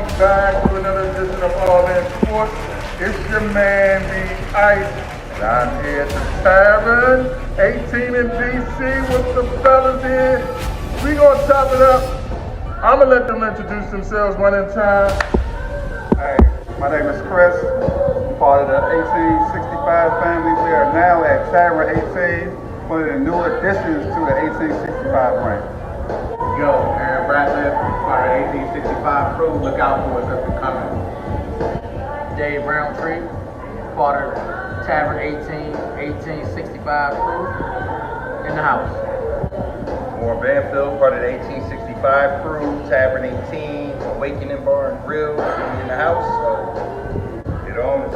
welcome back to another edition of All In Sports. It's your man, the Ice, down here at the Tavern, 18 in DC with the fellas here. We gonna chop it up. I'm gonna let them introduce themselves one at a time. Hey, my name is Chris, part of the 1865 family. We are now at Tavern 18, one of the new additions to the 1865 rank. Yo, Aaron Bradley, part of 1865 crew. Look out for us as we coming. Dave Roundtree, part of Tavern 1865 crew, in the house. Warren Banfield, part of the 1865 crew, Tavern 18, Awakening Bar and Grill, in the house, so get on it.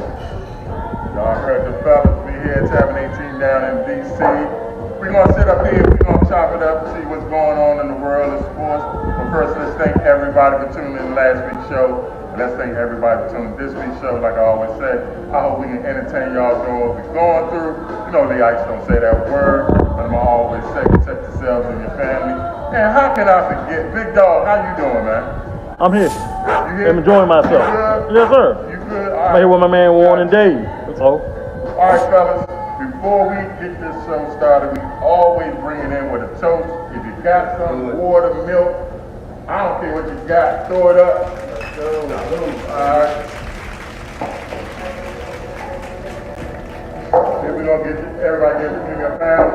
Y'all heard the fellas. We here at Tavern 18 down in DC. We're gonna sit up here, we're gonna chop it up, see what's going on in the world of sports. But first, let's thank everybody for tuning in last week's show. And let's thank everybody for tuning in this week's show. Like I always say, I hope we can entertain y'all doing what we're going through. You know the Ice don't say that word, but I'm always say protect yourselves and your family. And how can I forget? Big Dog, how you doing, man? I'm here. You here? I'm enjoying myself. You good? Yes, sir. You good? All I'm right. here with my man Warren and Dave. That's all. All right, fellas. Before we get this show started, we always bring it in with a toast. If you got some water, milk, I don't care what you got, throw it up. Let's go. All right. Then we're gonna get everybody give me a pound.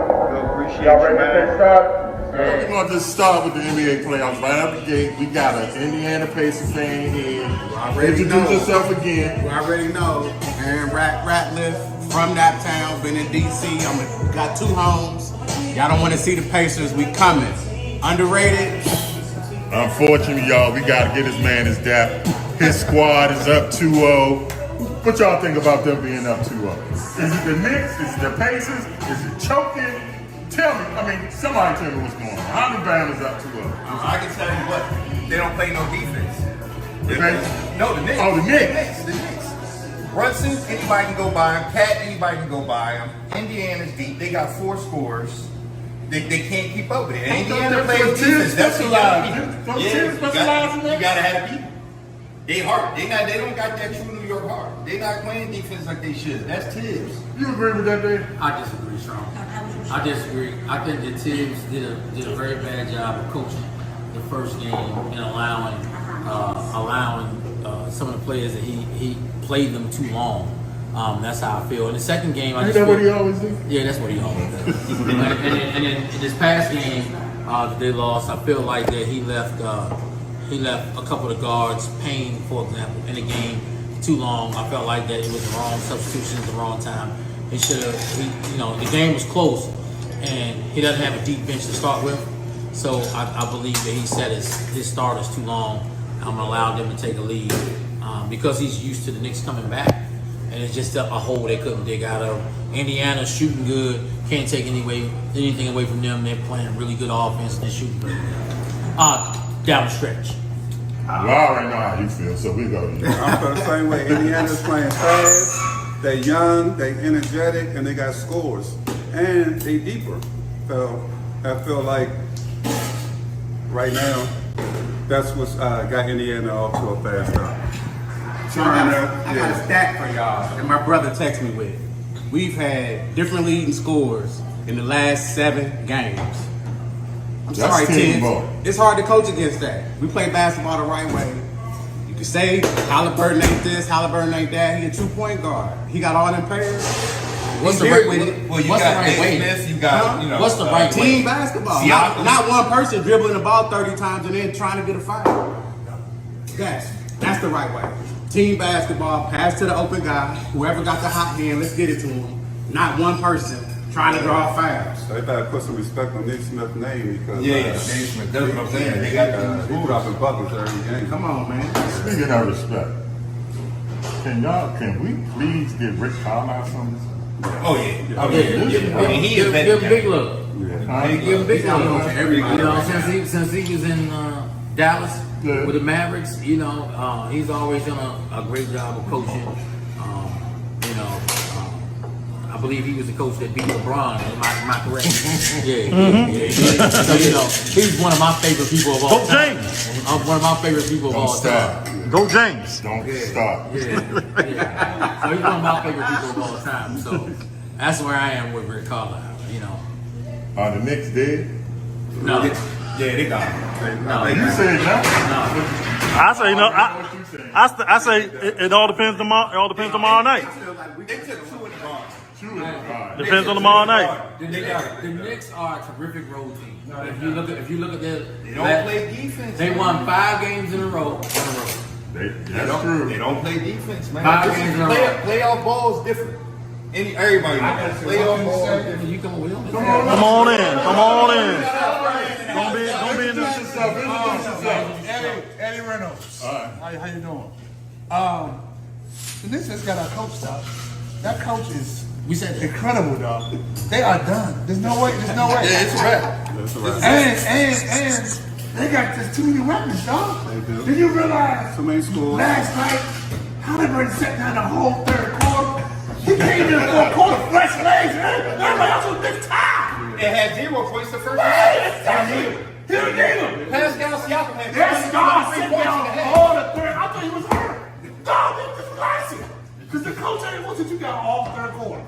Appreciate Y'all you, ready to man. get started? We're gonna just start with the NBA playoffs right out the gate. We got an Indiana Pacers fan here. Introduce yourself again. You already know, Aaron Ratliff from that town, been in DC. Got 2 homes. Y'all don't want to see the Pacers, we coming. Underrated. Unfortunately, y'all, we gotta get this man his dap. His squad is up 2-0. What y'all think about them being up 2-0? Is it the Knicks? Is it the Pacers? Is it choking? Tell me, somebody tell me what's going on. How the band is up 2-0? I can tell you what, they don't play no defense. The Pacers? No, the Knicks. Oh, the Knicks. The Knicks. Brunson, anybody can go by him. Cat, anybody can go by him. Indiana's deep. They got 4 scores. They can't keep up with it. And Indiana plays defense. That's what Don't teams specialize in that? you gotta have people. They hard. They don't got that true New York heart. They not playing defense like they should. That's Tibbs. You agree with that, Dave? I disagree, strong. I disagree. I think that Tibbs did a very bad job of coaching the first game and allowing some of the players that he played them too long. That's how I feel. In the second game, Is that what he always do? Yeah, that's what he always does. and then in this past game that they lost, I feel like that he left a couple of guards, Payne, for example, in the game too long. I felt like that it was the wrong substitution at the wrong time. He should have. The game was close, and he doesn't have a deep bench to start with. So I believe that he set his starters too long. I'm gonna allow them to take a lead because he's used to the Knicks coming back, and it's just a hole they couldn't dig out of. Indiana's shooting good, can't take anything away from them. They're playing really good offense and they're shooting really good. Down the stretch. You already know how you feel, so we go. I feel the same way. Indiana's playing fast, they young, they energetic, and they got scores. And they deeper. So I feel like right now, that's what's got Indiana off to a fast start. I got a stat for y'all that my brother texted me with. We've had different leading scores in the last 7 games. I'm sorry, Tibbs. It's hard to coach against that. We play basketball the right way. You can say Halliburton ain't this, Halliburton ain't that. He a 2-point guard. He got all them players. What's the right way? Well, you What's the got right way? Smith, you got, What's the right way? Team basketball. Not one person dribbling the ball 30 times and then trying to get a foul. That's the right way. Team basketball, pass to the open guy. Whoever got the hot hand, let's get it to him. Not one person trying to draw fouls. They better put some respect on Nick Smith's name because Dave Smith. That's what I'm saying. They got he dropping buckets every game. Come on, man. Speaking of respect, can we please get Rick Carlisle from this? Oh yeah. He Give him a big look. Yeah. Give him a big look. to everybody. Since he was in Dallas Yeah. with the Mavericks, he's always done a great job of coaching. I believe he was the coach that beat LeBron. Am I correct? Yeah. So he's one of my favorite people of all Go time. James. One of my favorite people of Don't all stop. time. Go James. Don't stop. Yeah. So he's one of my favorite people of all time. So that's where I am with Rick Carlisle. Are the Knicks dead? No. Yeah, they got him. No. You said no. I say no. I say it all depends tomorrow. It all depends tomorrow night. They took 2 in the bar. Depends on tomorrow night. The Knicks are a terrific road team. If you look at their, They don't play defense. they won 5 games in a row. That's true. They don't play defense, man. 5 games in a row. Playoff ball is different. Everybody knows. Playoff ball is different. You come with me. Come on in. Come on in. Don't be in Introduce this. yourself. Introduce yourself. Eddie Reynolds. All right. How you doing? The Knicks just got our coach, dog. That coach is We said that. incredible, dog. They are done. There's no way. Yeah, it's a wrap. That's right. And they got just too many weapons, dog. They do. Did you realize So many schools. last night Halliburton sat down the whole third quarter? He came in the fourth quarter, fresh legs, man. Everybody else was big time. It had 0 points the first Man, half. it's time. He didn't need him. Pascal Siakam had Yes, 23 God, points sit in the down half. all the third. I thought he was hurt. Dog, this is classic. Because the coach ain't wants you got all third quarter.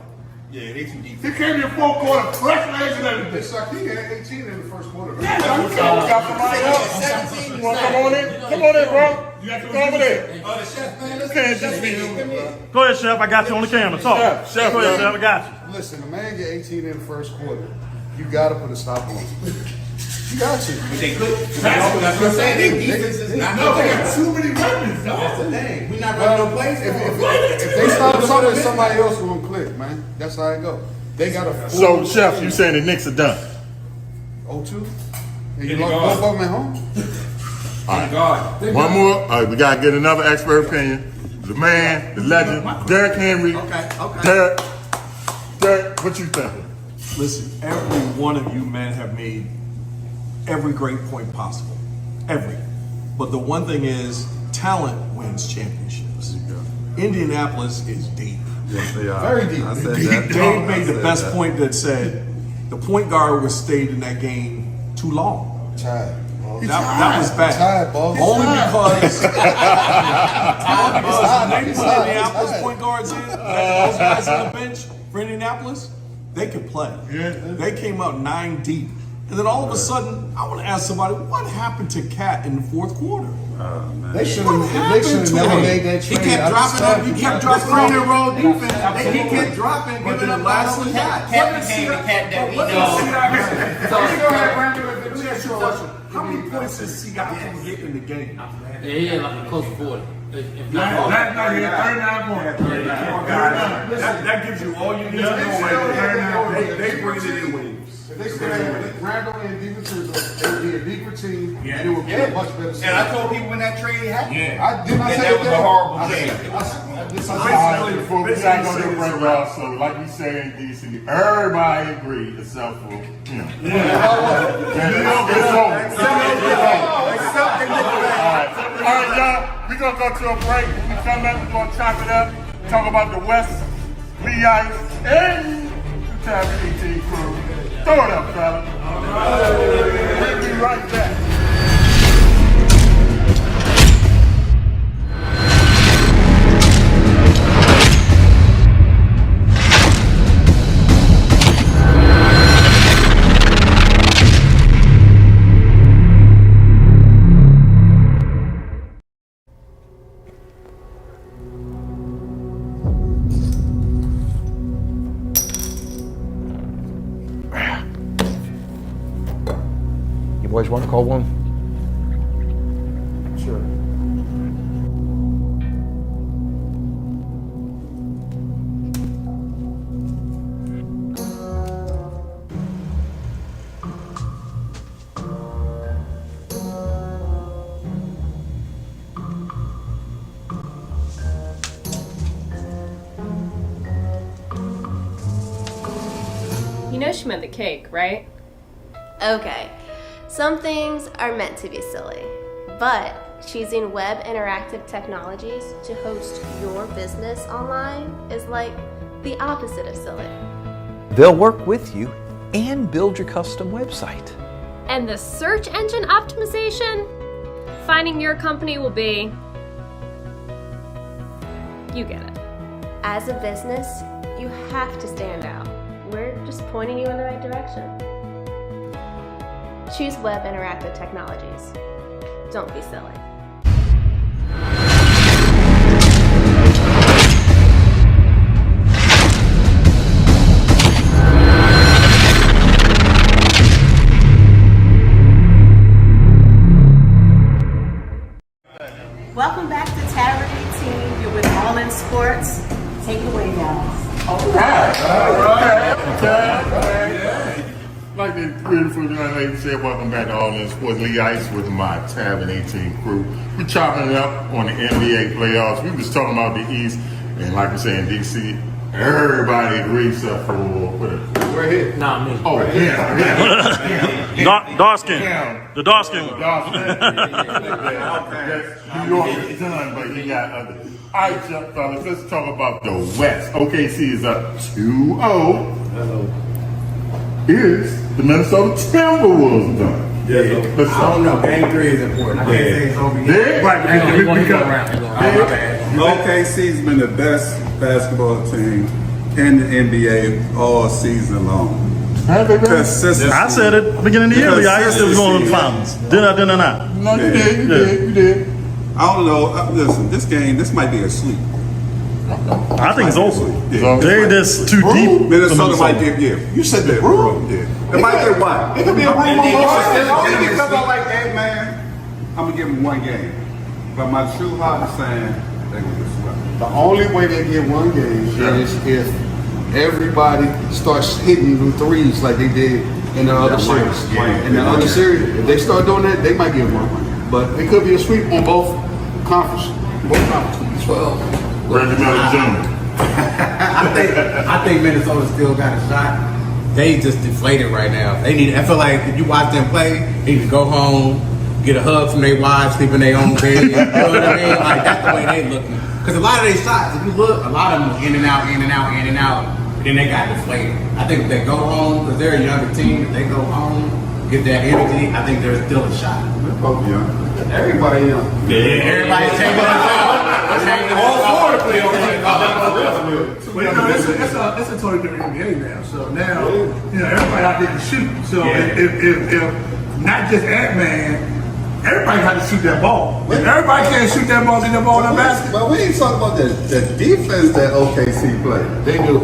Yeah, they too deep. He came in fourth quarter, fresh legs and everything. It's like he had 18 in the first quarter. Yeah, dog, you can't Got somebody else? You want to come on in? Come on in, bro. Come over there. The chef, man, You can't just be here. Go ahead, Chef. I got you on the camera. Talk. Chef, Go ahead, Chef. I got you. Listen, a man get 18 in the first quarter. You gotta put a stop on him. You got to. But they could. That's what I'm saying. Their defense is not No, they good. got too many weapons, dog. That's the thing. We not running no plays. If they stop something, somebody else will click, man. That's how it go. They got a So, Chef, you saying the Knicks are done? 0-2, and you lost both of them at home. One more. All right, we got to get another expert opinion. The man, the legend, Derrick Henry. Okay. Derrick, what you think? Listen, every one of you men have made every great point possible. Every. But the one thing is, talent wins championships. Indianapolis is deep. Yes, they are. Very deep. I said that. Dave made I the said best that. point that said the point guard was stayed in that game too long. Tired. That was bad. Tired, boss. Only because they He's put tired. Indianapolis He's point guards in, those guys on the bench for Indianapolis, they could play. They came out 9 deep. And then all of a sudden, I want to ask somebody, what happened to Cat in the fourth quarter? They should What happened to never him? made that He trade. kept I dropping stabbed up. him. He kept dropping on their road defense. He kept dropping, But giving then up last all week, the Cat became the cat that we know. Let me ask you a question. How many points has he got from getting in the game? Yeah, he had like close to 40. If not Last night he had 39 points. That gives you all you need to know right there. They bring it in waves. If they still had Randall and DiVincenzo, they would be a deeper team, and it would be a much better And I told people when that trade happened. I did not And say that was a horrible trade. All right, before we got to go to the break, y'all, so like we say in DC, everybody agreed except for, It's over. All right, y'all, we're going to go to a break. When we come back, we're going to chop it up, talk about the West, Lee Ice, and the Tavern 18 crew. Throw it up, fella. We'll be right back. You boys want to call one? Sure. You know she meant the cake, right? Okay, some things are meant to be silly, but choosing web interactive technologies to host your business online is like the opposite of silly. They'll work with you and build your custom website. And the search engine optimization? Finding your company will be... You get it. As a business, you have to stand out. We're just pointing you in the right direction. Choose Web Interactive Technologies. Don't be silly. Welcome back to Tavern 18. You're with All In Sports. Take it away, guys. All right. Like the beautiful young lady said, welcome back to All In Sports. Lee Ice with my Tavern 18 crew. We're chopping it up on the NBA playoffs. We was talking about the East, and like I said, in DC, everybody agrees except for We're here. Nah, me. oh yeah. Dark skin. The dark skin one. New York is done, but he got other. All right, fellas, let's talk about the West. OKC is up 2-0. Is the Minnesota Timberwolves done? I don't know. Game 3 is important. I can't say it's over yet. OKC's been the best basketball team in the NBA all season long. Consistency. I said it at the beginning of the year. I said we're going to the finals. Did I not? No, you did. I don't know. Listen, this might be a sweep. I think it's over. They're just too deep. Minnesota might give you. You said the room. It might get one. It could be a room on Only because I like that, man. I'm gonna give them one game. But my true heart is saying they're gonna get swept. The only way they get one game is if everybody starts hitting the threes like they did in the other series. In the other series, if they start doing that, they might get one. But it could be a sweep on both conferences. Both conferences. 12. Reggie Miller Jr. I think Minnesota still got a shot. They just deflated right now. I feel like if you watch them play, they need to go home, get a hug from their wives, sleep in their own bed. You know what I mean? Like that's the way they looking. Because a lot of their shots, if you look, a lot of them are in and out. And then they got deflated. I think if they go home, because they're a younger team, if they go home, get that energy, I think there's still a shot. Everybody young. Yeah, everybody's changing all four to play on It's a totally different NBA now. So now, everybody out there can shoot. So if not just Ant-Man, everybody got to shoot that ball. If everybody can't shoot that ball, in the basket. But we ain't talking about the defense that OKC play. They do.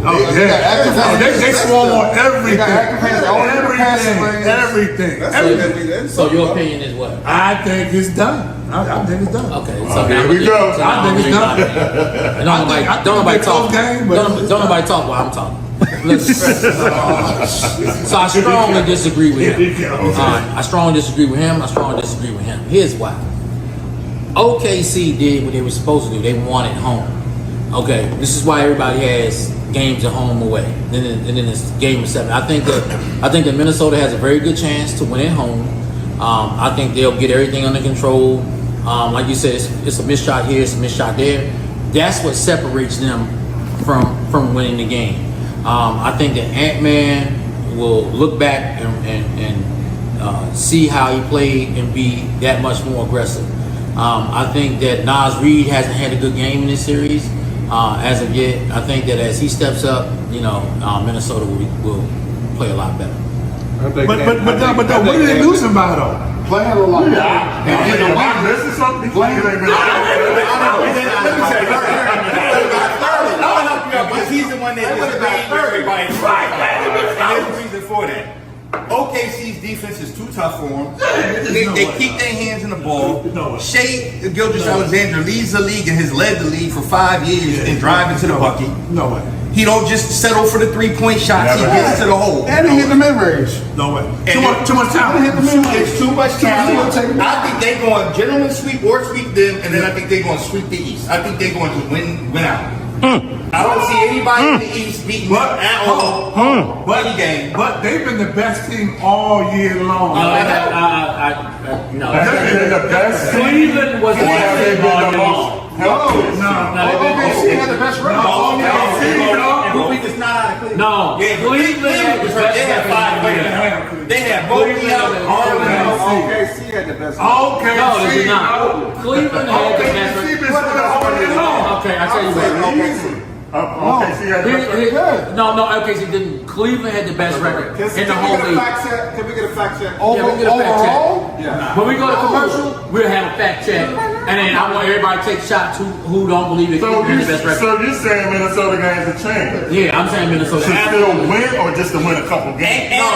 They swarm on everything. Everything. So your opinion is what? I think it's done. I think it's done. Okay, so Here we go. I think it's done. Don't nobody talk. Don't nobody talk while I'm talking. So I strongly disagree with him. I strongly disagree with him. I strongly disagree with him. Here's why. OKC did what they were supposed to do. They won at home. Okay, this is why everybody has games at home away. And then it's game of 7. I think that Minnesota has a very good chance to win at home. I think they'll get everything under control. Like you said, it's a missed shot here, it's a missed shot there. That's what separates them from winning the game. I think that Ant-Man will look back and see how he played and be that much more aggressive. I think that Nas Reed hasn't had a good game in this series as of yet. I think that as he steps up, Minnesota will play a lot better. But what did they lose him by though? Playing a lot. Missing something? But he's the one that disagreed with everybody. And there's a reason for that. OKC's defense is too tough for them. They keep their hands in the ball. Shea Gilgeous-Alexander leads the league and has led the league for 5 years in driving to the bucket. No way. He don't just settle for the 3-point shots. He gets to the hole. And he hit the mid-range. No way. Too much time. It's too much time. I think they're going to gentlemen sweep or sweep them, and then I think they're going to sweep the East. I think they're going to win out. I don't see anybody in the East beating them at all. Any game. But they've been the best team all year long. No. They're the best. Cleveland was the best team all year long. OKC had the best record. And who we No. Yeah, Cleveland had the best they had record. 5 wins. They had Bogey out, OKC had the best. Okay, No, they did see, not. Cleveland had the best OKC record. been split all day long. Okay, I tell you what. OKC had the best record. No, OKC didn't. Cleveland had the best record in the whole league. Can we get a fact check? Yeah, we get a fact Overall? check. Yeah. When we go to commercial, we'll have a fact check, and then I want everybody to take shots who don't believe it. So Cleveland had the best record. you're saying Minnesota games have changed? Yeah, I'm saying Minnesota. To still win or just to win a couple games? No.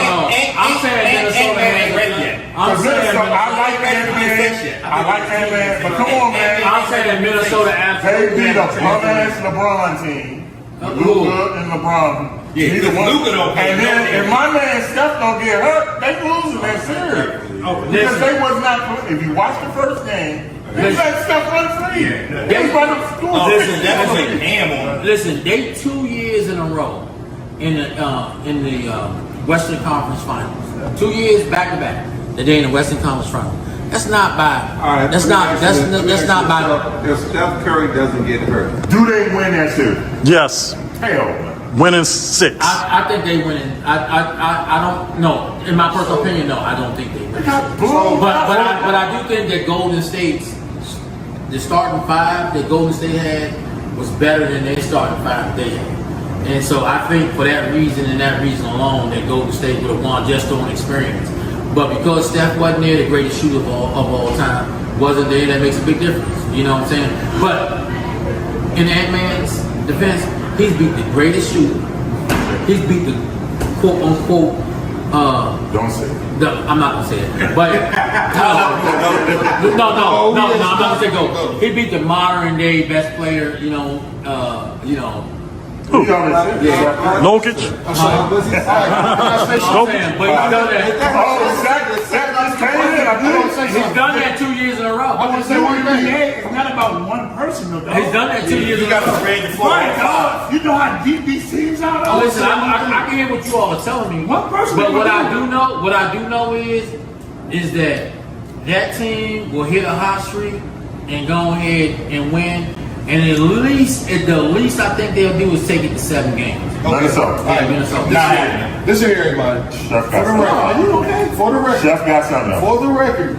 I'm saying Minnesota ain't ready yet. I'm saying Minnesota, I like Ant-Man. I like Ant-Man, but come on, man. I'm saying Minnesota They absolutely. beat a bum-ass LeBron team. Luka and LeBron. Yeah, Neither one. Luka don't play. And then if my man Steph don't get hurt, they losing that series. Because they was not. If you watch the first game, they let Steph run free. They run up school. Listen, that was a ham on. Listen, they 2 years in a row in the Western Conference Finals. 2 years back to back that they're in the Western Conference Finals. That's not by. All right, That's not by. If Steph Curry doesn't get hurt, Do they win that series? Yes. Hell no. Winning 6. I think they win. I don't know. In my personal opinion, no, I don't think they win. But I do think that Golden State's the starting 5 that Golden State had was better than their starting 5 they had. And so I think for that reason and that reason alone that Golden State would have won just on experience. But because Steph wasn't there, the greatest shooter of all time wasn't there, that makes a big difference. You know what I'm saying? But in Ant-Man's defense, he's beat the greatest shooter. He's beat the quote unquote. Don't say it. I'm not gonna say it, but no, I'm not gonna say go. He beat the modern day best player. Who? Jokic? I'm saying, but he's done that. Zach just came in. He's done that 2 years in a row. I want to say one thing. It's not about one person, though. He's done that 2 years in a row. Right, dog. You know how deep these teams are. Listen, I can hear what you all are telling me. One person. But what I do know is that team will hit a hot streak and go ahead and win. And at the least I think they'll do is take it to 7 games. Minnesota. Yeah, Minnesota. Listen here, everybody. Chef got something. Are you okay? For the record. Chef got something. For the record,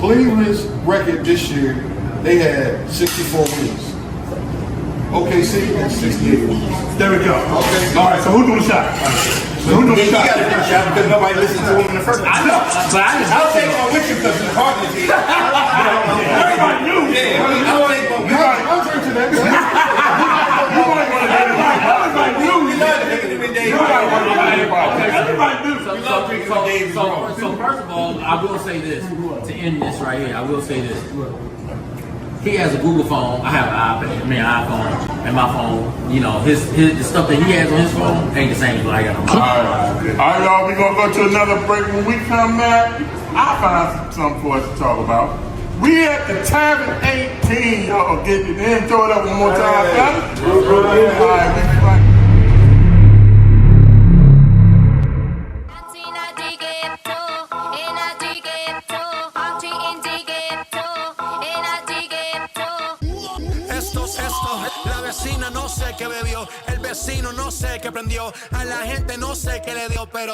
Cleveland's record this year, they had 64 wins. OKC had 68 wins. There we go. Okay. All right, so who do the shot? So who do the He shot? got a good shot because nobody listened to him in the first place. I know, but I'll take one with you because it's hard to see. Everybody knew. Yeah, I'll take one with you. I'll drink to that. You might want to get it right. Everybody knew. We love to make it every day. Everybody knew. So first of all, I will say this to end this right here. I will say this. He has a Google phone. I have an iPhone, and my phone. You know, the stuff that he has on his phone ain't the same as what I got on mine. All right, y'all. We're gonna go to another break. When we come back, I'll find something for us to talk about. We at the Tavern 18. Y'all get it in. Throw it up one more time, fellas. All right, we be back. La vecina no sé qué bebió, el vecino no sé qué prendió, a la gente no sé qué le dio, pero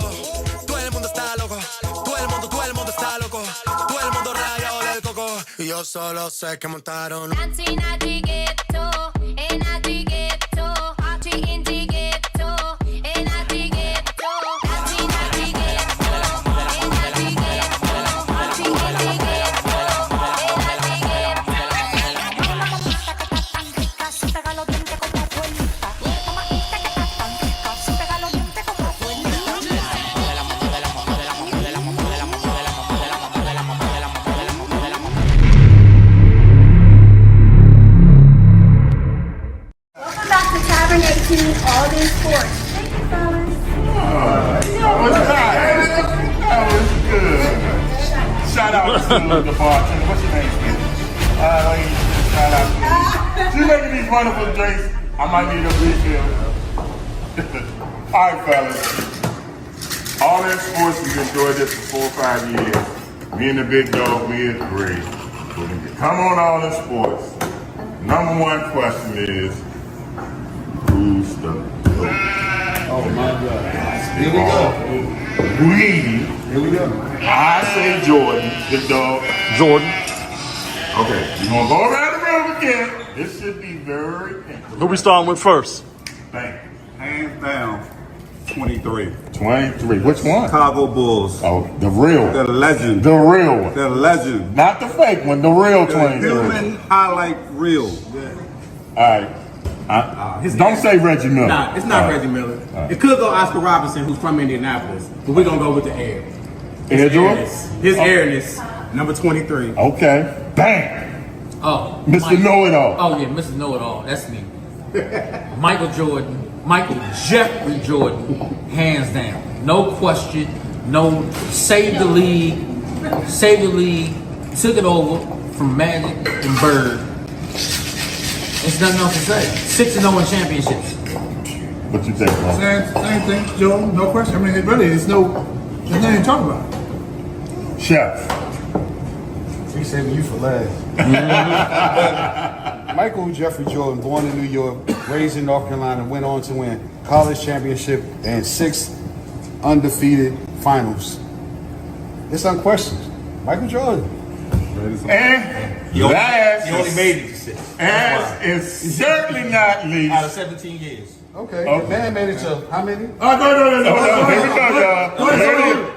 todo el mundo está loco, todo el mundo está loco, todo el mundo rayado del coco, y yo solo sé que montaron. Welcome back to Tavern 18, all day sports. Thank you, fellas. That was good. Shout out to the bartender. What's your name? Shout out to you. She's making these wonderful drinks. I might need a refill. All right, fellas. All in sports, we've enjoyed this for 4 or 5 years. Me and the big dog, we agree. Come on, all in sports. Number one question is, who's the GOAT? Oh, my Here we go. Greedy. Here we go. I say Jordan, the dog. Jordan. Okay, we're gonna go around the room again. This should be very interesting. Who we starting with first? Thank you. Hands down, 23. 23. Which one? Chicago Bulls. Oh, the real The one. legend. The real one. The legend. Not the fake one, the real The 23. human highlight reel. Alright. Don't say Reggie Miller. Nah, it's not Reggie Miller. It could go Oscar Robinson, who's from Indianapolis, but we're gonna go with the air. Air Jordan? His airness, number 23. Okay. Bang. Oh, Mr. Know-It-All. Oh yeah, Mr. Know-It-All. That's me. Michael Jeffrey Jordan, hands down, no question, no. Saved the league, took it over from Magic and Bird. There's nothing else to say. 6-0 in championships. What you think, bro? Same thing, Joe. No question. I mean, it really there's nothing to talk about. Chef. We saving you for last. Michael Jeffrey Jordan, born in New York, raised in North Carolina, went on to win college championship and 6 undefeated finals. It's unquestioned. Michael Jordan. And He only last made it to 6. is certainly not least. Out of 17 years. Okay. Man made it to how many? Oh, no. Here we go, y'all.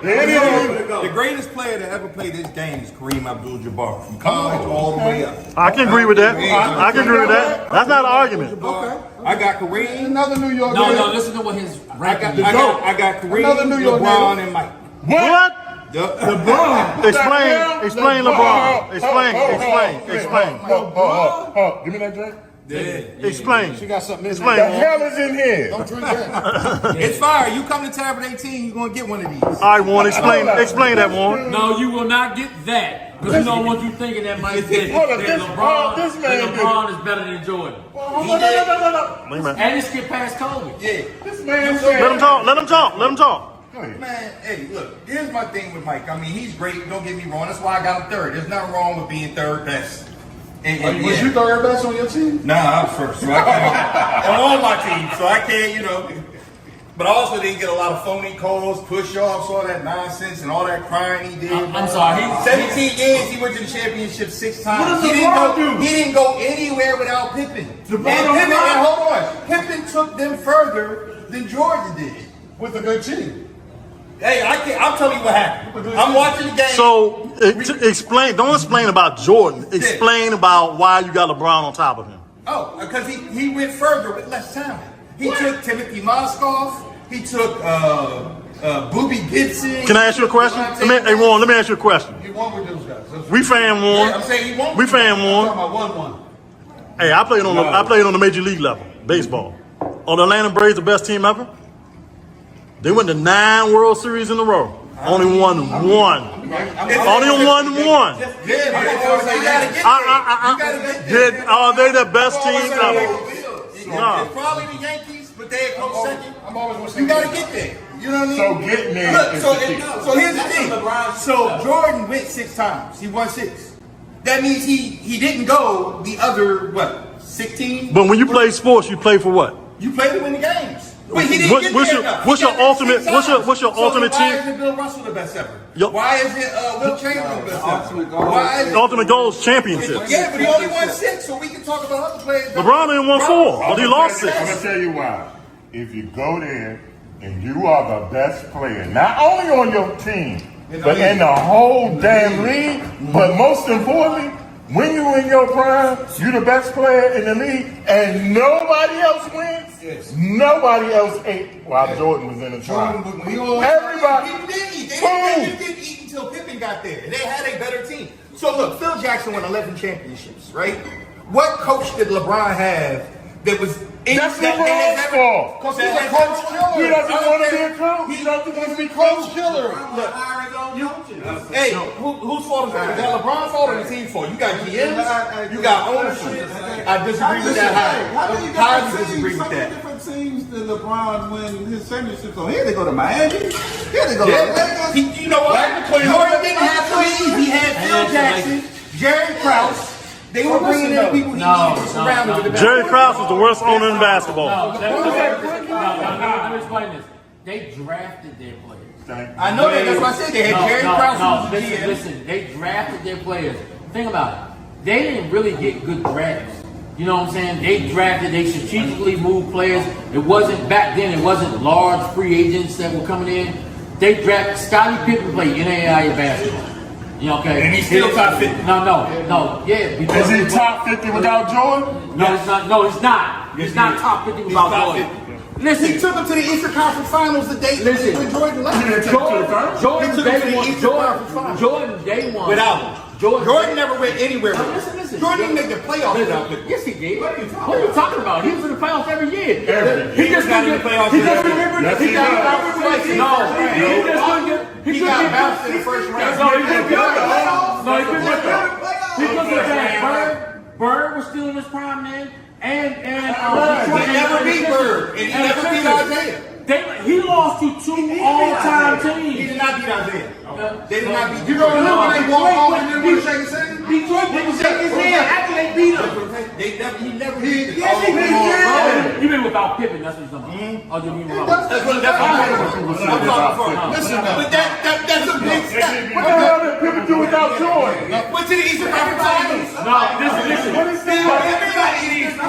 There it is. The greatest player to ever play this game is Kareem Abdul-Jabbar. From college all the way up. I can agree with that. I can agree with that. That's not an argument. Okay. I got Kareem. Another New York No, native. no, listen to what his I ranking is. got Kareem, Another New York LeBron, native. and Mike. What? LeBron. Explain LeBron. Explain. Give me that drink. Explain. She got something in Explain. The there. hell is in here? Don't drink that. It's fire. You come to Tavern 18, you're going to get one of these. All right, Warren. Explain that, Warren. No, you will not get that. Because you don't want you thinking that Mike said Hold on, that this man LeBron is better than Jordan. No. Wait a minute. And he skipped past Kobe. Yeah. This man said. Let him talk. Man, hey, look, here's my thing with Mike. I mean, he's great. Don't get me wrong. That's why I got him third. There's nothing wrong with being third best. And Was you third best on your team? Nah, I was first. So I can't. On all my teams, so I can't, But I also didn't get a lot of phony calls, push-offs, all that nonsense, and all that crying he did. I'm sorry. 17 years, he went to the championship 6 times. What does LeBron do? He didn't go anywhere without Pippen. LeBron Hold on. Pippen took them further than Jordan did. With a good team. Hey, I'll tell you what happened. I'm watching the game. So explain. Don't explain about Jordan. Explain about why you got LeBron on top of him. Oh, because he went further with less talent. He took Timothy Mozgov. He took Boobie Gibson. Can I ask you a question? Hey, Warren, let me ask you a question. He won with those guys. We fan Warren. I'm saying he won. We fan Warren. I won. Hey, I played on the major league level, baseball. Are the Atlanta Braves the best team ever? They went to 9 World Series in a row. Only won one. Only won one. Are they the best team ever? No. It's probably the Yankees, but they come second. You gotta get there. You know what I mean? So getting there. Look, so here's the thing. So Jordan went 6 times. He won 6. That means he didn't go the other 16. But when you play sports, you play for what? You play to win the games. But he didn't What's get your- there enough. what's He your got there ultimate- 6 what's your- times. what's your ultimate Why team? isn't Bill Russell the best ever? Yo- Why isn't Will Chamberlain the best ever? Why is Ultimate goal is championships. Yeah, but he only won 6, so we can talk about other players. LeBron didn't won 4, but he lost 6. I'm gonna tell you why. If you go there and you are the best player, not only on your team, but in the whole damn league, but most importantly, when you in your prime, you the best player in the league, and nobody else wins. Nobody else ate while Jordan was in the prime. Everybody. People didn't eat. They didn't eat until Pippen got there. They had a better team. So look, Phil Jackson won 11 championships, right? What coach did LeBron have that was That's LeBron's fault. Because he's a coach killer. He doesn't want to be a coach. He doesn't want to be coach Killer. Hey, whose fault is that? Is that LeBron's fault or the team's fault? You got GMs, you got ownership. I disagree with that. How do you How got do you disagree with that? different teams than LeBron win his championships? So here they go to Miami. Here they go. You know what? Jordan didn't have threes. He had Phil Jackson, Jerry Krause. They were bringing in people he needed to surround him with the best. Jerry Krause was the worst owner in basketball. Let me explain this. They drafted their players. I know that. That's why I said they had Jerry Krause. No, listen. They drafted their players. Think about it. They didn't really get good drafts. You know what I'm saying? They strategically moved players. It wasn't back then. It wasn't large free agents that were coming in. They drafted Scottie Pippen played NAIA basketball. You know, okay? And he's still top 50. No. Yeah. Is he top 50 without Jordan? No, it's not. No, it's not. Yes, It's not he is. top 50 He's without top Jordan. 50. Listen. He took him to the Eastern Conference Finals the day when Jordan left. Jordan He took him to the Eastern Conference Finals. Jordan day one. Without him. Jordan never went anywhere with him. Listen. Jordan didn't make the playoffs without him. Yes, he did. What are you talking about? He was in the playoffs every year. He just got in the playoffs. He just remembered. He got bounced twice. No, he just couldn't get. He got bounced in the first round. No, he couldn't get the playoffs. No, he couldn't get the playoffs. He couldn't get that. Bird was still in his prime then, and He never beat Bird, and he never beat Isaiah. He lost to two all-time teams. He did not beat Isaiah. They did not beat. You don't remember when they walked off and didn't want to shake his hand? Detroit didn't shake his hand after they beat him. He never beat him. Yes, he did. You mean without Pippen? That's what you're talking about. Oh, you mean without? That's what I'm talking for. Listen, but that's a big step. What the hell did Pippen do without Jordan? Went to the Eastern Conference Finals. No, listen.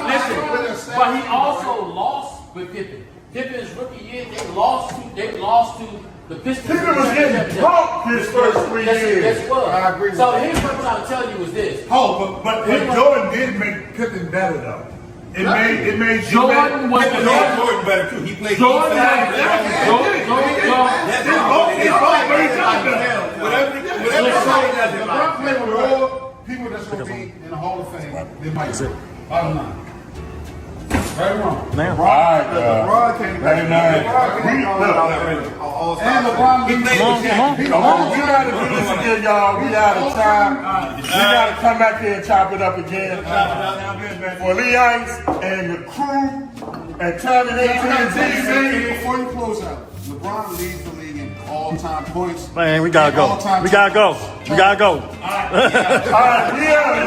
Listen, but he also lost with Pippen. Pippen's rookie year, they lost to the Pistons. Pippen was getting bumped his first 3 years. Yes, was. I agree with So that. here's what I'm trying to tell you is this. But Jordan did make Pippen better though. It made Jordan was Pippen made Jordan better too. He played Jordan defense. LeBron played with more people that's going to be in the Hall of Fame than Mike. Bottom line. Right or wrong? LeBron came back. And LeBron He played with Shaq. We gotta do this again, y'all. We out of time. We gotta come back here and chop it up again. For Lee Ice and the crew and Tavern 18. Before you close out, LeBron leads the league in all-time points. Man, we gotta go. We gotta go. We gotta go. All right, yeah.